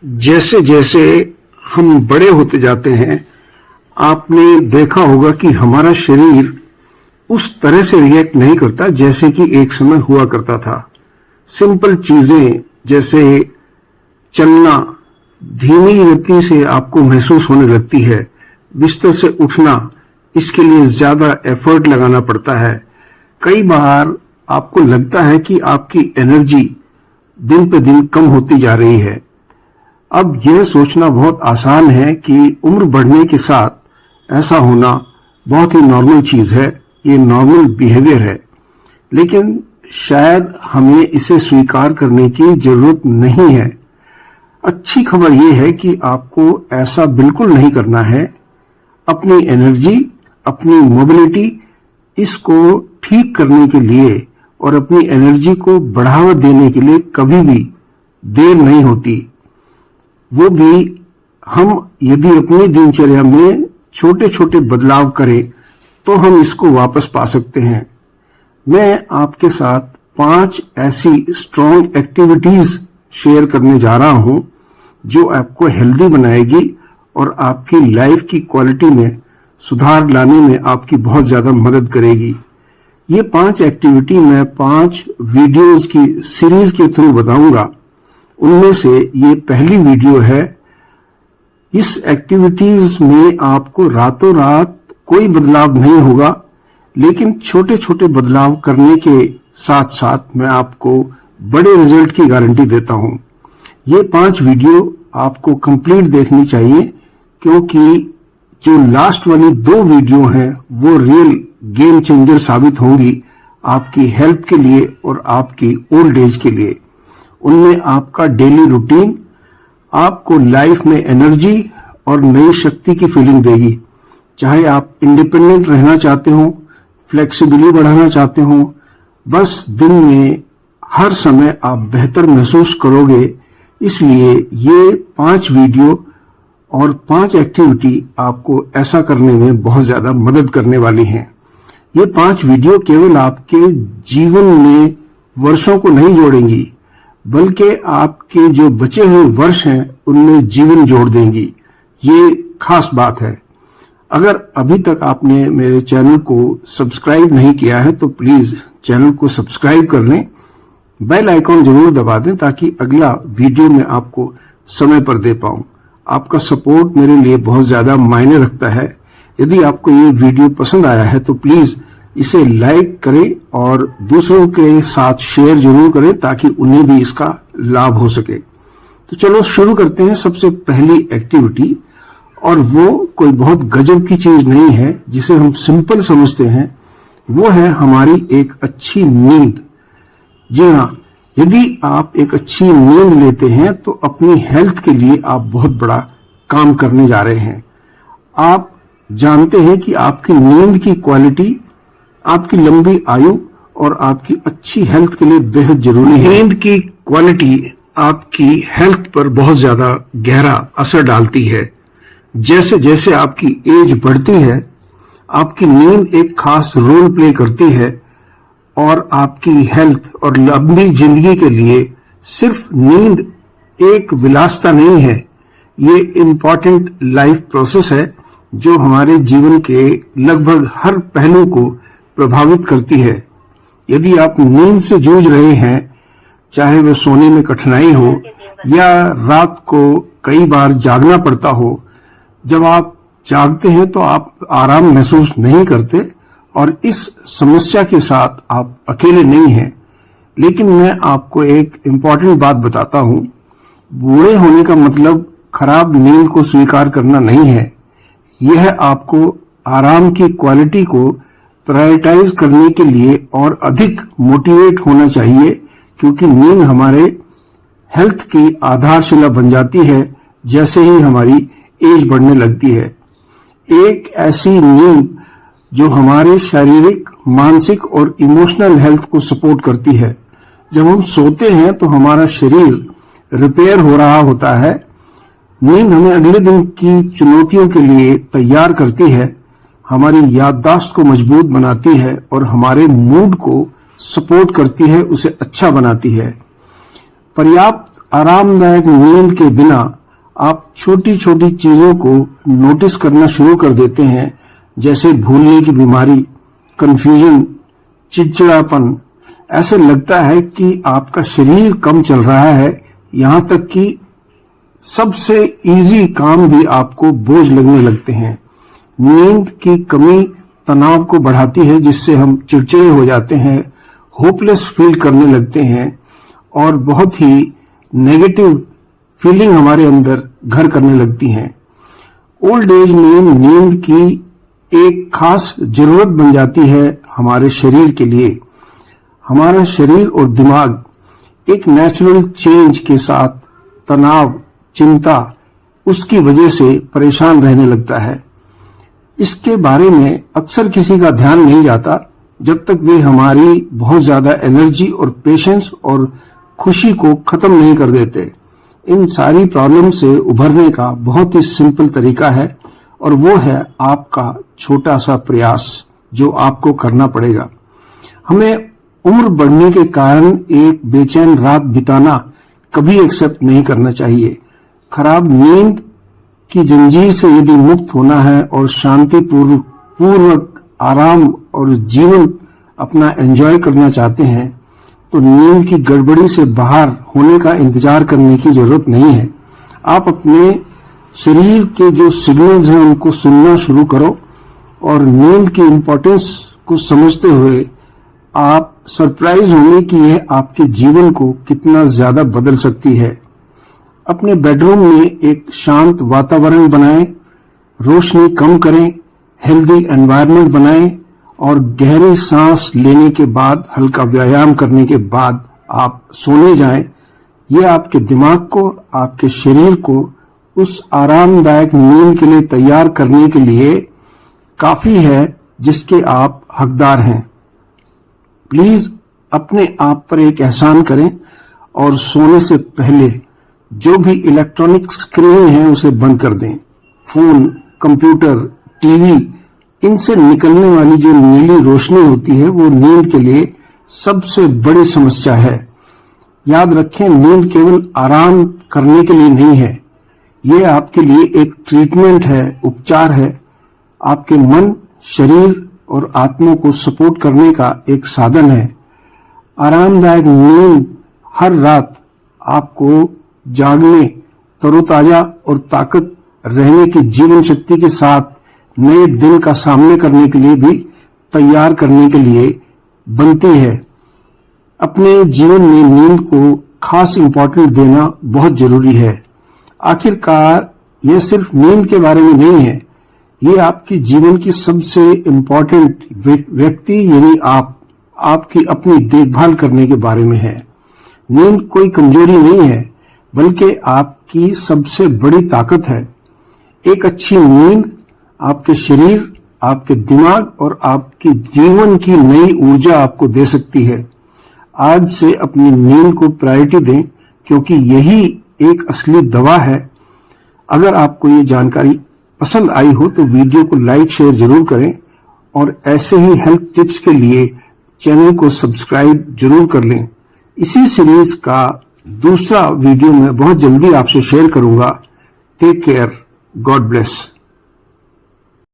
जैसे जैसे हम बड़े होते जाते हैं, आपने देखा होगा कि हमारा शरीर उस तरह से रिएक्ट नहीं करता जैसे कि एक समय हुआ करता था। सिंपल चीजें जैसे चलना धीमी गति से आपको महसूस होने लगती है। बिस्तर से उठना, इसके लिए ज्यादा एफर्ट लगाना पड़ता है। कई बार आपको लगता है कि आपकी एनर्जी दिन पे दिन कम होती जा रही है। अब यह सोचना बहुत आसान है कि उम्र बढ़ने के साथ ऐसा होना बहुत ही नॉर्मल चीज है, ये नॉर्मल बिहेवियर है। लेकिन शायद हमें इसे स्वीकार करने की जरूरत नहीं है। अच्छी खबर यह है कि आपको ऐसा बिल्कुल नहीं करना है। अपनी एनर्जी, अपनी मोबिलिटी, इसको ठीक करने के लिए और अपनी एनर्जी को बढ़ावा देने के लिए कभी भी देर नहीं होती। वो भी हम यदि अपनी दिनचर्या में छोटे छोटे बदलाव करें तो हम इसको वापस पा सकते हैं। मैं आपके साथ 5 ऐसी स्ट्रॉन्ग एक्टिविटीज शेयर करने जा रहा हूं जो आपको हेल्दी बनाएगी और आपकी लाइफ की क्वालिटी में सुधार लाने में आपकी बहुत ज्यादा मदद करेगी। ये 5 एक्टिविटी मैं 5 वीडियोस की सीरीज के थ्रू बताऊंगा। उनमें से ये पहली वीडियो है। इस एक्टिविटीज में आपको रातों रात कोई बदलाव नहीं होगा, लेकिन छोटे छोटे बदलाव करने के साथ साथ मैं आपको बड़े रिजल्ट की गारंटी देता हूं। ये 5 वीडियो आपको कंप्लीट देखनी चाहिए, क्योंकि जो लास्ट वाली 2 वीडियो हैं वो रियल गेम चेंजर साबित होंगी आपकी हेल्थ के लिए और आपकी ओल्ड एज के लिए। उनमें आपका डेली रूटीन आपको लाइफ में एनर्जी और नई शक्ति की फीलिंग देगी। चाहे आप इंडिपेंडेंट रहना चाहते हो, फ्लेक्सिबिलिटी बढ़ाना चाहते हो, बस दिन में हर समय आप बेहतर महसूस करोगे। इसलिए ये 5 वीडियो और 5 एक्टिविटी आपको ऐसा करने में बहुत ज्यादा मदद करने वाली हैं। ये 5 वीडियो केवल आपके जीवन में वर्षों को नहीं जोड़ेंगी, बल्कि आपके जो बचे हुए वर्ष हैं उनमें जीवन जोड़ देंगी। ये खास बात है। अगर अभी तक आपने मेरे चैनल को सब्सक्राइब नहीं किया है तो प्लीज चैनल को सब्सक्राइब कर लें, बेल आइकॉन जरूर दबा दें ताकि अगला वीडियो में आपको समय पर दे पाऊं। आपका सपोर्ट मेरे लिए बहुत ज्यादा मायने रखता है। यदि आपको ये वीडियो पसंद आया है तो प्लीज इसे लाइक करें और दूसरों के साथ शेयर जरूर करें ताकि उन्हें भी इसका लाभ हो सके। तो चलो शुरू करते हैं। सबसे पहली एक्टिविटी, और वो कोई बहुत गजब की चीज नहीं है, जिसे हम सिंपल समझते हैं, वो है हमारी एक अच्छी नींद। जी हाँ, यदि आप एक अच्छी नींद लेते हैं तो अपनी हेल्थ के लिए आप बहुत बड़ा काम करने जा रहे हैं। आप जानते हैं कि आपकी नींद की क्वालिटी आपकी लंबी आयु और आपकी अच्छी हेल्थ के लिए बेहद जरूरी है। नींद की क्वालिटी आपकी हेल्थ पर बहुत ज्यादा गहरा असर डालती है। जैसे जैसे आपकी एज बढ़ती है, आपकी नींद एक खास रोल प्ले करती है और आपकी हेल्थ और लंबी जिंदगी के लिए सिर्फ नींद एक विलासिता नहीं है, ये इम्पॉर्टेंट लाइफ प्रोसेस है जो हमारे जीवन के लगभग हर पहलू को प्रभावित करती है। यदि आप नींद से जूझ रहे हैं, चाहे वो सोने में कठिनाई हो या रात को कई बार जागना पड़ता हो, जब आप जागते हैं तो आप आराम महसूस नहीं करते और इस समस्या के साथ आप अकेले नहीं हैं। लेकिन मैं आपको एक इम्पॉर्टेंट बात बताता हूं। बूढ़े होने का मतलब खराब नींद को स्वीकार करना नहीं है। यह आपको आराम की क्वालिटी को प्रायोरिटाइज करने के लिए और अधिक मोटिवेट होना चाहिए, क्योंकि नींद हमारे हेल्थ की आधारशिला बन जाती है जैसे ही हमारी एज बढ़ने लगती है। एक ऐसी नींद जो हमारे शारीरिक, मानसिक और इमोशनल हेल्थ को सपोर्ट करती है। जब हम सोते हैं तो हमारा शरीर रिपेयर हो रहा होता है। नींद हमें अगले दिन की चुनौतियों के लिए तैयार करती है, हमारी याददाश्त को मजबूत बनाती है और हमारे मूड को सपोर्ट करती है, उसे अच्छा बनाती है। पर्याप्त आरामदायक नींद के बिना आप छोटी छोटी चीजों को नोटिस करना शुरू कर देते हैं, जैसे भूलने की बीमारी, कंफ्यूजन, चिड़चिड़ापन। ऐसे लगता है कि आपका शरीर कम चल रहा है, यहां तक कि सबसे इजी काम भी आपको बोझ लगने लगते हैं। नींद की कमी तनाव को बढ़ाती है, जिससे हम चिड़चिड़े हो जाते हैं, होपलेस फील करने लगते हैं और बहुत ही नेगेटिव फीलिंग हमारे अंदर घर करने लगती हैं। ओल्ड एज में नींद की एक खास जरूरत बन जाती है हमारे शरीर के लिए। हमारा शरीर और दिमाग एक नेचुरल चेंज के साथ तनाव, चिंता, उसकी वजह से परेशान रहने लगता है। इसके बारे में अक्सर किसी का ध्यान नहीं जाता जब तक वे हमारी बहुत ज्यादा एनर्जी और पेशेंस और खुशी को खत्म नहीं कर देते। इन सारी प्रॉब्लम से उभरने का बहुत ही सिंपल तरीका है और वो है आपका छोटा सा प्रयास जो आपको करना पड़ेगा। हमें उम्र बढ़ने के कारण एक बेचैन रात बिताना कभी एक्सेप्ट नहीं करना चाहिए। खराब नींद की जंजीर से यदि मुक्त होना है और शांति पूर्वक आराम और जीवन अपना एंजॉय करना चाहते हैं तो नींद की गड़बड़ी से बाहर होने का इंतजार करने की जरूरत नहीं है। आप अपने शरीर के जो सिग्नल्स हैं उनको सुनना शुरू करो और नींद की इम्पोर्टेंस को समझते हुए आप सरप्राइज होंगे कि यह आपके जीवन को कितना ज्यादा बदल सकती है। अपने बेडरूम में एक शांत वातावरण बनाएं, रोशनी कम करें, हेल्दी एनवायरनमेंट बनाएं और गहरी सांस लेने के बाद, हल्का व्यायाम करने के बाद आप सोने जाएं। यह आपके दिमाग को, आपके शरीर को उस आरामदायक नींद के लिए तैयार करने के लिए काफी है जिसके आप हकदार हैं। प्लीज अपने आप पर एक एहसान करें और सोने से पहले जो भी इलेक्ट्रॉनिक स्क्रीन है उसे बंद कर दें। फोन, कंप्यूटर, टीवी, इनसे निकलने वाली जो नीली रोशनी होती है वो नींद के लिए सबसे बड़ी समस्या है। याद रखें, नींद केवल आराम करने के लिए नहीं है, ये आपके लिए एक ट्रीटमेंट है, उपचार है, आपके मन, शरीर और आत्मा को सपोर्ट करने का एक साधन है। आरामदायक नींद हर रात आपको जागने, तरोताजा और ताकत रहने की जीवन शक्ति के साथ नए दिन का सामना करने के लिए भी तैयार करने के लिए बनती है। अपने जीवन में नींद को खास इंपॉर्टेंस देना बहुत जरूरी है। आखिरकार यह सिर्फ नींद के बारे में नहीं है, ये आपकी जीवन की सबसे इम्पोर्टेंट व्यक्ति यानी आपकी अपनी देखभाल करने के बारे में है। नींद कोई कमजोरी नहीं है बल्कि आपकी सबसे बड़ी ताकत है। एक अच्छी नींद आपके शरीर, आपके दिमाग और आपके जीवन की नई ऊर्जा आपको दे सकती है। आज से अपनी नींद को प्रायोरिटी दें क्योंकि यही एक असली दवा है। अगर आपको ये जानकारी पसंद आई हो तो वीडियो को लाइक शेयर जरूर करें और ऐसे ही हेल्थ टिप्स के लिए चैनल को सब्सक्राइब जरूर कर लें। इसी सीरीज का दूसरा वीडियो मैं बहुत जल्दी आपसे शेयर करूंगा। Take care, God bless.